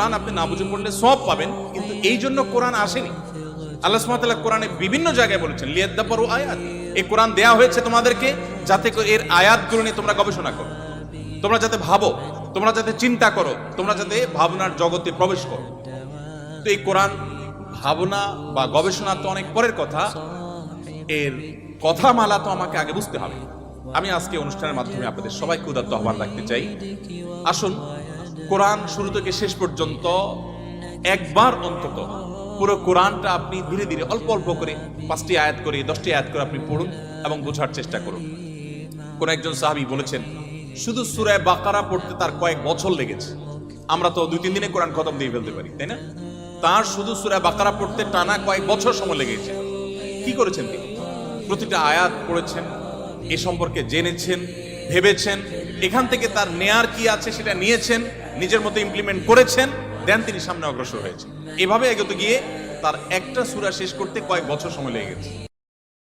কোরআন আপনি না বুঝে পড়লে সওয়াব পাবেন, কিন্তু এই জন্য কোরআন আসেনি। আল্লাহ সুবহানাহু ওয়া তাআলা কোরআনে বিভিন্ন জায়গায় বলেছেন লিয়াদাব্বারু আয়াত, এই কোরআন দেয়া হয়েছে তোমাদেরকে যাতে এর আয়াতগুলো নিয়ে তোমরা গবেষণা করো, তোমরা যাতে ভাবো, তোমরা যাতে চিন্তা করো, তোমরা যাতে ভাবনার জগতে প্রবেশ করো। তো এই কোরআন ভাবনা বা গবেষণা তো অনেক পরের কথা, এর কথামালা তো আমাকে আগে বুঝতে হবে। আমি আজকে অনুষ্ঠানের মাধ্যমে আপনাদের সবাইকে উদাত্ত আহ্বান রাখতে চাই, আসুন কোরআন শুরু থেকে শেষ পর্যন্ত একবার অন্তত পুরো কোরআনটা আপনি ধীরে ধীরে অল্প অল্প করে 5টি আয়াত করে 10টি আয়াত করে আপনি পড়ুন এবং বোঝার চেষ্টা করুন। কোন একজন সাহাবী বলেছেন শুধু সূরা বাকারা পড়তে তার কয়েক বছর লেগেছে। আমরা তো 2-3 দিনে কোরআন খতম দিয়ে ফেলতে পারি, তাই না? তার শুধু সূরা বাকারা পড়তে টানা কয়েক বছর সময় লেগেছে। কি করেছেন তিনি? প্রতিটা আয়াত পড়েছেন, এ সম্পর্কে জেনেছেন, ভেবেছেন, এখান থেকে তার নেয়ার কি আছে সেটা নিয়েছেন, নিজের মতো ইমপ্লিমেন্ট করেছেন, দেন তিনি সামনে অগ্রসর হয়েছেন। এভাবে এগোতে গিয়ে তার একটা সূরা শেষ করতে কয়েক বছর সময় লেগে গেছে।